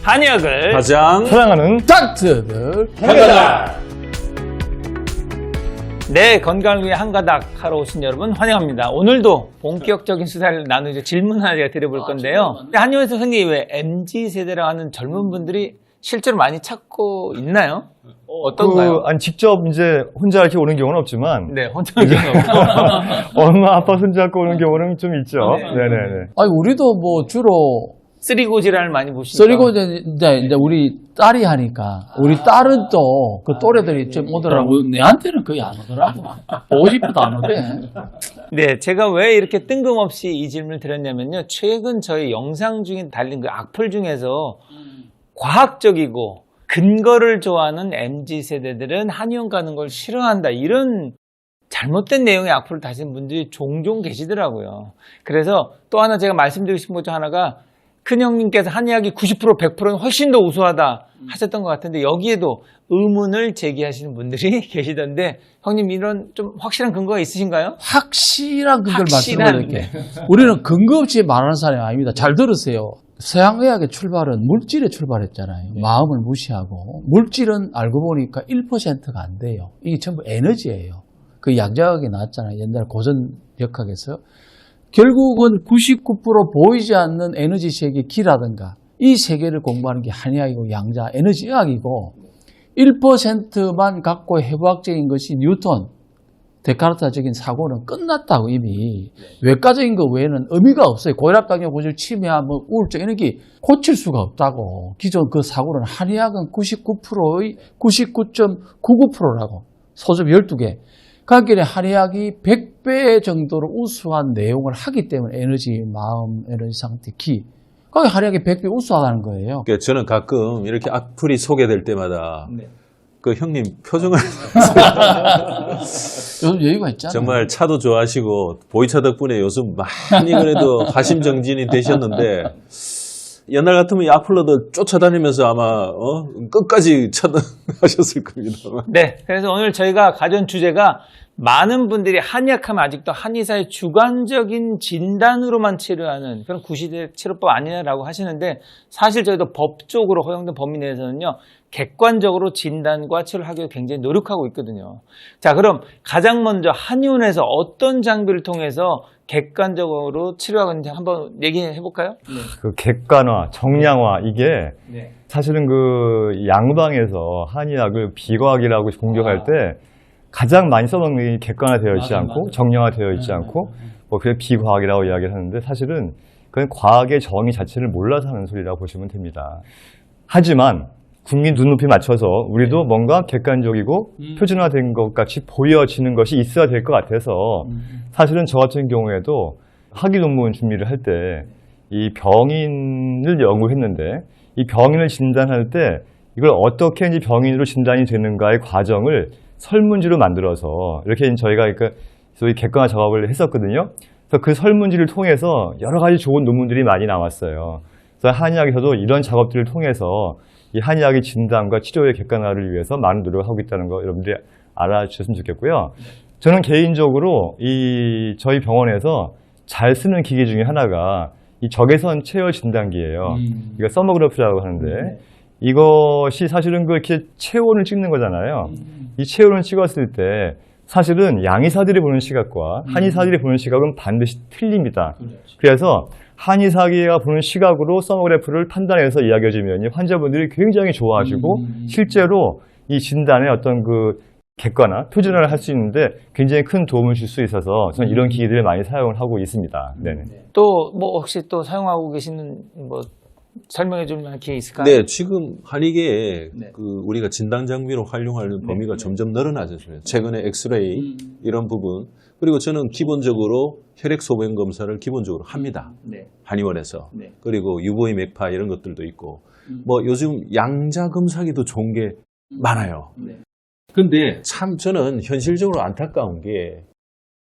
한의학을 가장 사랑하는 닥터들 한가닥. 내 건강을 위해 한가닥 하러 오신 여러분 환영합니다. 오늘도 본격적인 수다를 나누죠. 질문 하나 제가 드려볼 건데요. 한의원에서 흔히 왜 MZ세대라고 하는 젊은 분들이 실제로 많이 찾고 있나요? 어떤가요? 아니 직접 이제 혼자 이렇게 오는 경우는 없지만 네, 혼자 오는 경우 없고. 엄마 아빠 손잡고 오는 경우는 좀 있죠. 네. 네네네. 아니 우리도 뭐 주로 쓰리고 질환을 많이 보시니까. 쓰리고 이제 우리 딸이 하니까 우리 딸은 또 그 또래들이 좀 오더라고. 내한테는 거의 안 오더라고. 보고 싶어도 안 오대. 네, 제가 왜 이렇게 뜬금없이 이 질문을 드렸냐면요. 최근 저희 영상 중에 달린 그 악플 중에서 과학적이고 근거를 좋아하는 MZ세대들은 한의원 가는 걸 싫어한다. 이런 잘못된 내용의 악플을 다신 분들이 종종 계시더라고요. 그래서 또 하나 제가 말씀드리고 싶은 것 중 하나가 큰형님께서 한의학이 90% 100%는 훨씬 더 우수하다 하셨던 것 같은데 여기에도 의문을 제기하시는 분들이 계시던데 형님 이런 좀 확실한 근거가 있으신가요? 확실한 근거를 확실한, 말씀드릴게. 우리는 근거 없이 말하는 사람이 아닙니다. 잘 들으세요. 서양의학의 출발은 물질에 출발했잖아요. 마음을 무시하고. 물질은 알고 보니까 1%가 안 돼요. 이게 전부 에너지예요. 그 양자역이 나왔잖아요. 옛날 고전 역학에서. 결국은 99% 보이지 않는 에너지 세계 기라든가 이 세계를 공부하는 게 한의학이고 양자 에너지의학이고 1%만 갖고 해부학적인 것이 뉴턴, 데카르트적인 사고는 끝났다고 이미. 외과적인 것 외에는 의미가 없어요. 고혈압, 당뇨, 고지혈, 치매와 뭐 우울증 이런 게 고칠 수가 없다고. 기존 그 사고는 한의학은 99%의 99.99%라고. 소점 12개. 그러니까 한의학이 100배 정도로 우수한 내용을 하기 때문에 에너지, 마음, 에너지 상태, 기. 그러니까 한의학이 100배 우수하다는 거예요. 그러니까 저는 가끔 이렇게 악플이 소개될 때마다 그 형님 표정을 요즘 여유가 있잖아요. 정말 차도 좋아하시고 보이차 덕분에 요즘 많이 그래도 화심정진이 되셨는데 옛날 같으면 이 악플러들 쫓아다니면서 아마 끝까지 차단하셨을 겁니다. 네, 그래서 오늘 저희가 가져온 주제가 많은 분들이 한의학하면 아직도 한의사의 주관적인 진단으로만 치료하는 그런 구시대 치료법 아니냐라고 하시는데 사실 저희도 법적으로 허용된 범위 내에서는요 객관적으로 진단과 치료를 하기 위해 굉장히 노력하고 있거든요. 자, 그럼 가장 먼저 한의원에서 어떤 장비를 통해서 객관적으로 치료하고 있는지 한번 얘기해 볼까요? 그 객관화, 정량화 이게 사실은 그 양방에서 한의학을 비과학이라고 공격할 때 가장 많이 써먹는 게 객관화되어 있지 않고 정량화되어 있지 않고 뭐 그게 비과학이라고 이야기를 하는데 사실은 그건 과학의 정의 자체를 몰라서 하는 소리라고 보시면 됩니다. 하지만 국민 눈높이 맞춰서 우리도 뭔가 객관적이고 표준화된 것 같이 보여지는 것이 있어야 될 것 같아서 사실은 저 같은 경우에도 학위 논문 준비를 할 때 이 병인을 연구했는데 이 병인을 진단할 때 이걸 어떻게 이제 병인으로 진단이 되는가의 과정을 설문지로 만들어서 이렇게 저희가 소위 객관화 작업을 했었거든요. 그래서 그 설문지를 통해서 여러 가지 좋은 논문들이 많이 나왔어요. 그래서 한의학에서도 이런 작업들을 통해서 이 한의학의 진단과 치료의 객관화를 위해서 많은 노력을 하고 있다는 거 여러분들이 알아주셨으면 좋겠고요. 저는 개인적으로 저희 병원에서 잘 쓰는 기계 중에 하나가 이 적외선 체열 진단기예요. 이거 서머그래프라고 하는데 이것이 사실은 이렇게 체온을 찍는 거잖아요. 이 체온을 찍었을 때 사실은 양의사들이 보는 시각과 한의사들이 보는 시각은 반드시 틀립니다. 그래서 한의사가 보는 시각으로 서머그래프를 판단해서 이야기해주면 환자분들이 굉장히 좋아하시고 실제로 이 진단에 어떤 그 객관화, 표준화를 할 수 있는데 굉장히 큰 도움을 줄 수 있어서 저는 이런 기기들을 많이 사용을 하고 있습니다. 네네. 또 뭐 혹시 또 사용하고 계시는 뭐 설명해 줄 만한 기회 있을까요? 네, 지금 한의계에 그 우리가 진단 장비로 활용하는 범위가 점점 늘어나졌어요. 최근에 엑스레이 이런 부분 그리고 저는 기본적으로 혈액 소변 검사를 기본적으로 합니다. 한의원에서 그리고 유보의 맥파 이런 것들도 있고 뭐 요즘 양자 검사기도 좋은 게 많아요. 근데 참 저는 현실적으로 안타까운 게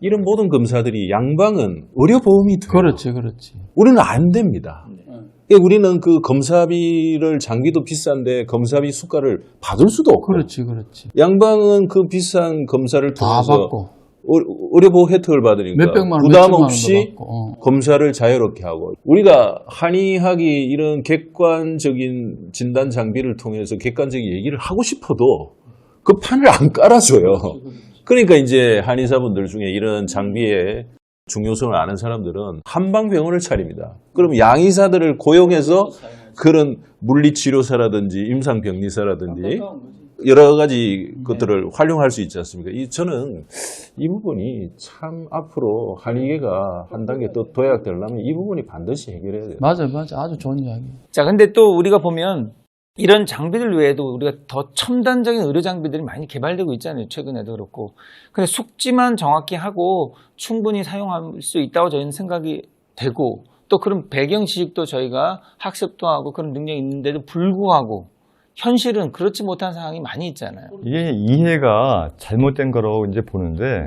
이런 모든 검사들이 양방은 의료보험이 돼요. 그렇지. 우리는 안 됩니다. 우리는 그 검사비를 장비도 비싼데 검사비 수가를 받을 수도 없고 그렇지. 양방은 그 비싼 검사를 다 통해서 받고. 의료보호 혜택을 받으니까 몇백만 원, 부담 몇천만 원도 없이 받고, 검사를 자유롭게 하고 우리가 한의학이 이런 객관적인 진단 장비를 통해서 객관적인 얘기를 하고 싶어도 그 판을 안 깔아줘요. 그러니까 이제 한의사분들 중에 이런 장비의 중요성을 아는 사람들은 한방병원을 차립니다. 그럼 양의사들을 고용해서 그런 물리치료사라든지 임상병리사라든지 여러 가지 것들을 활용할 수 있지 않습니까? 저는 이 부분이 참 앞으로 한의계가 한 단계 또 도약되려면 이 부분이 반드시 해결해야 돼요. 맞아요. 아주 좋은 이야기. 자, 근데 또 우리가 보면 이런 장비들 외에도 우리가 더 첨단적인 의료 장비들이 많이 개발되고 있잖아요. 최근에도 그렇고. 근데 숙지만 정확히 하고 충분히 사용할 수 있다고 저희는 생각이 되고 또 그런 배경 지식도 저희가 학습도 하고 그런 능력이 있는데도 불구하고 현실은 그렇지 못한 상황이 많이 있잖아요. 이게 이해가 잘못된 거라고 이제 보는데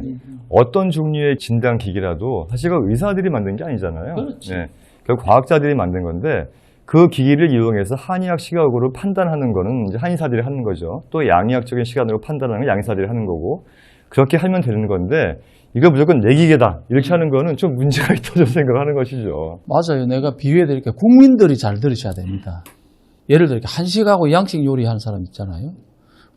어떤 종류의 진단 기기라도 사실 그 의사들이 만든 게 아니잖아요. 그렇지. 네. 결국 과학자들이 만든 건데 그 기기를 이용해서 한의학 시각으로 판단하는 거는 이제 한의사들이 하는 거죠. 또 양의학적인 시각으로 판단하는 건 양의사들이 하는 거고 그렇게 하면 되는 건데 이거 무조건 내 기계다 이렇게 하는 거는 좀 문제가 있다고 생각하는 것이죠. 맞아요. 내가 비유해드릴게요. 국민들이 잘 들으셔야 됩니다. 예를 들어 한식하고 양식 요리하는 사람 있잖아요.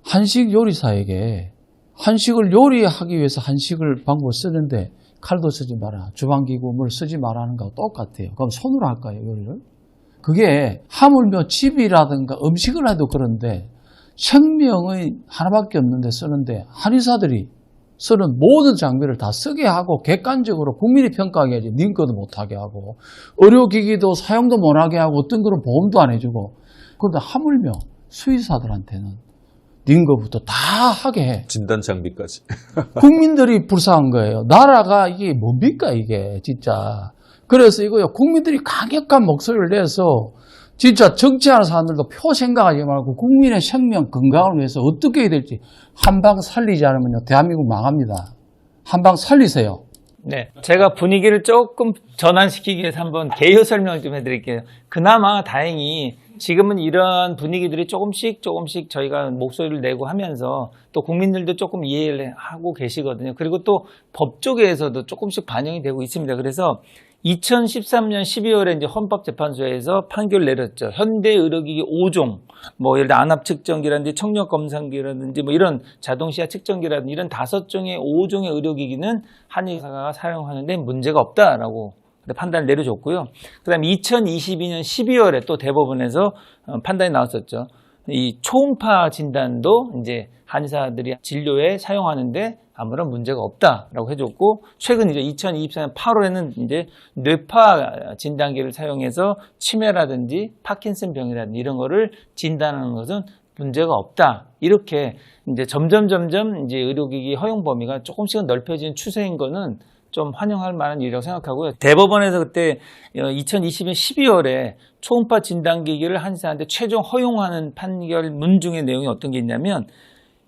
한식 요리사에게 한식을 요리하기 위해서 한식을 방법을 쓰는데 칼도 쓰지 마라, 주방기구 뭘 쓰지 마라 하는 거하고 똑같아요. 그럼 손으로 할까요, 요리를? 그게 하물며 집이라든가 음식을 해도 그런데 생명의 하나밖에 없는데 쓰는데 한의사들이 쓰는 모든 장비를 다 쓰게 하고 객관적으로 국민이 평가하게 하지 님 것도 못하게 하고 의료기기도 사용도 못하게 하고 어떤 거는 보험도 안 해주고 그런데 하물며 수의사들한테는 님 거부터 다 하게 해. 진단 장비까지. 국민들이 불쌍한 거예요. 나라가 이게 뭡니까 이게 진짜. 그래서 이거요 국민들이 강력한 목소리를 내서 진짜 정치하는 사람들도 표 생각하지 말고 국민의 생명 건강을 위해서 어떻게 해야 될지 한방 살리지 않으면요 대한민국 망합니다. 한방 살리세요. 네, 제가 분위기를 조금 전환시키기 위해서 한번 개요 설명을 좀 해드릴게요. 그나마 다행히 지금은 이런 분위기들이 조금씩 저희가 목소리를 내고 하면서 또 국민들도 조금 이해를 하고 계시거든요. 그리고 또 법 쪽에서도 조금씩 반영이 되고 있습니다. 그래서 2013년 12월에 이제 헌법재판소에서 판결 내렸죠. 현대 의료기기 5종, 뭐 예를 들어 안압 측정기라든지 청력 검사기라든지 뭐 이런 자동시야 측정기라든지 이런 5종의 5종의 의료기기는 한의사가 사용하는데 문제가 없다라고 판단을 내려줬고요. 그다음에 2022년 12월에 또 대법원에서 판단이 나왔었죠. 이 초음파 진단도 이제 한의사들이 진료에 사용하는데 아무런 문제가 없다라고 해줬고, 최근 이제 2024년 8월에는 이제 뇌파 진단기를 사용해서 치매라든지 파킨슨 병이라든지 이런 거를 진단하는 것은 문제가 없다. 이렇게 이제 점점 이제 의료기기 허용 범위가 조금씩은 넓혀지는 추세인 거는 좀 환영할 만한 일이라고 생각하고요. 대법원에서 그때 2020년 12월에 초음파 진단기기를 한의사한테 최종 허용하는 판결문 중에 내용이 어떤 게 있냐면,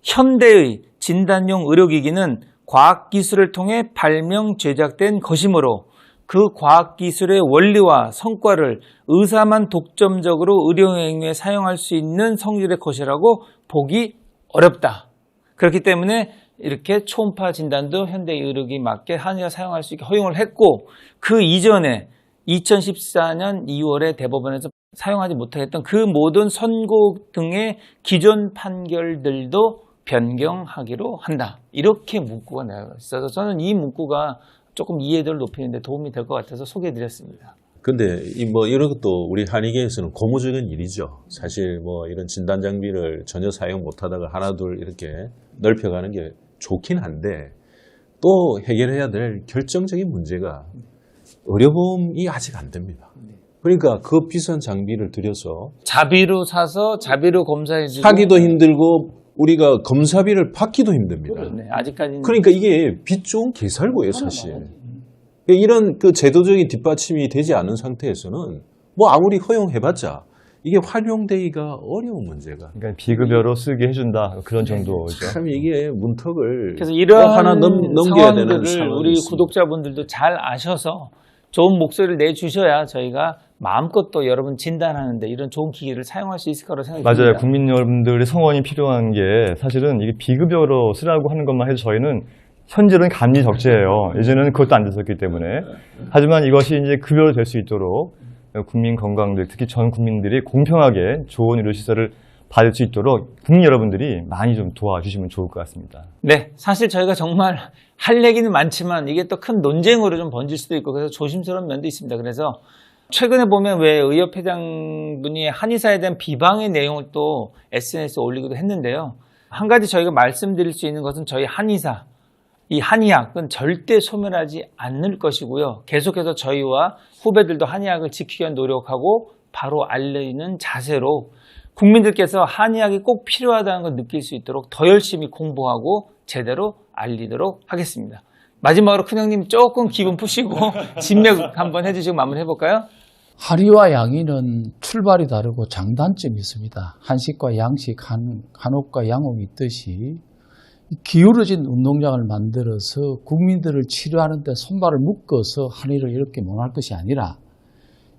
현대의 진단용 의료기기는 과학기술을 통해 발명 제작된 것이므로 그 과학기술의 원리와 성과를 의사만 독점적으로 의료행위에 사용할 수 있는 성질의 것이라고 보기 어렵다. 그렇기 때문에 이렇게 초음파 진단도 현대 의료기기에 맞게 한의가 사용할 수 있게 허용을 했고, 그 이전에 2014년 2월에 대법원에서 사용하지 못하겠던 그 모든 선고 등의 기존 판결들도 변경하기로 한다. 이렇게 문구가 나와 있어서 저는 이 문구가 조금 이해도를 높이는 데 도움이 될 것 같아서 소개해드렸습니다. 근데 이런 것도 우리 한의계에서는 고무적인 일이죠. 사실 이런 진단 장비를 전혀 사용 못하다가 하나둘 이렇게 넓혀가는 게 좋긴 한데, 또 해결해야 될 결정적인 문제가 의료보험이 아직 안 됩니다. 그러니까 그 비싼 장비를 들여서 자비로 사서 자비로 검사해주고 사기도 힘들고 우리가 검사비를 받기도 힘듭니다. 네, 아직까지는. 그러니까 이게 빚 좋은 개살구예요, 사실. 이런 그 제도적인 뒷받침이 되지 않은 상태에서는 아무리 허용해봤자 이게 활용되기가 어려운 문제가. 그러니까 비급여로 쓰게 해준다 그런 정도죠. 참 이게 문턱을 그래서 이러한 하나 넘겨야 되는 상황들을 상황이 우리 있습니다. 구독자분들도 잘 아셔서 좋은 목소리를 내주셔야 저희가 마음껏 또 여러분 진단하는데 이런 좋은 기기를 사용할 수 있을 거라고 생각합니다. 맞아요. 국민 여러분들의 성원이 필요한 게 사실은 이게 비급여로 쓰라고 하는 것만 해도 저희는 현재는 감리 적재예요. 예전에는 그것도 안 됐었기 때문에. 하지만 이것이 이제 급여로 될 수 있도록 국민 건강들, 특히 전 국민들이 공평하게 좋은 의료시설을 받을 수 있도록 국민 여러분들이 많이 좀 도와주시면 좋을 것 같습니다. 네, 사실 저희가 정말 할 얘기는 많지만 이게 또 큰 논쟁으로 좀 번질 수도 있고 그래서 조심스러운 면도 있습니다. 그래서 최근에 보면 왜 의협회장분이 한의사에 대한 비방의 내용을 또 SNS에 올리기도 했는데요. 한 가지 저희가 말씀드릴 수 있는 것은 저희 한의사, 이 한의학은 절대 소멸하지 않을 것이고요. 계속해서 저희와 후배들도 한의학을 지키기 위한 노력하고 바로 알리는 자세로 국민들께서 한의학이 꼭 필요하다는 걸 느낄 수 있도록 더 열심히 공부하고 제대로 알리도록 하겠습니다. 마지막으로 큰형님 조금 기분 푸시고 진맥 한번 해주시고 마무리 해볼까요? 한의와 양의는 출발이 다르고 장단점이 있습니다. 한식과 양식, 한옥과 양옥이 있듯이 기울어진 운동장을 만들어서 국민들을 치료하는 데 손발을 묶어서 한의를 이렇게 논할 것이 아니라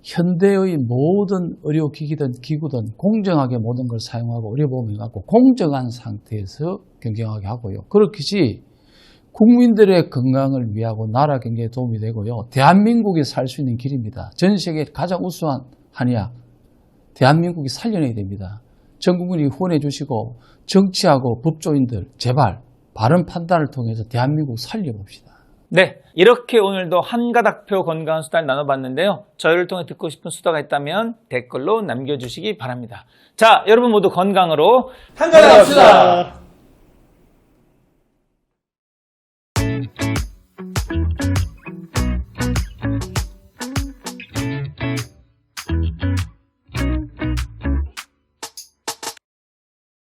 현대의 모든 의료기기든 기구든 공정하게 모든 걸 사용하고 의료보험을 갖고 공정한 상태에서 경쟁하게 하고요. 그렇듯이 국민들의 건강을 위하고 나라 경제에 도움이 되고요. 대한민국이 살 수 있는 길입니다. 전 세계 가장 우수한 한의학, 대한민국이 살려내야 됩니다. 전 국민이 후원해 주시고 정치하고 법조인들 제발 바른 판단을 통해서 대한민국 살려봅시다. 네, 이렇게 오늘도 한가닥표 건강한 수다를 나눠봤는데요. 저희를 통해 듣고 싶은 수다가 있다면 댓글로 남겨주시기 바랍니다. 자, 여러분 모두 건강으로 한가닥 수다!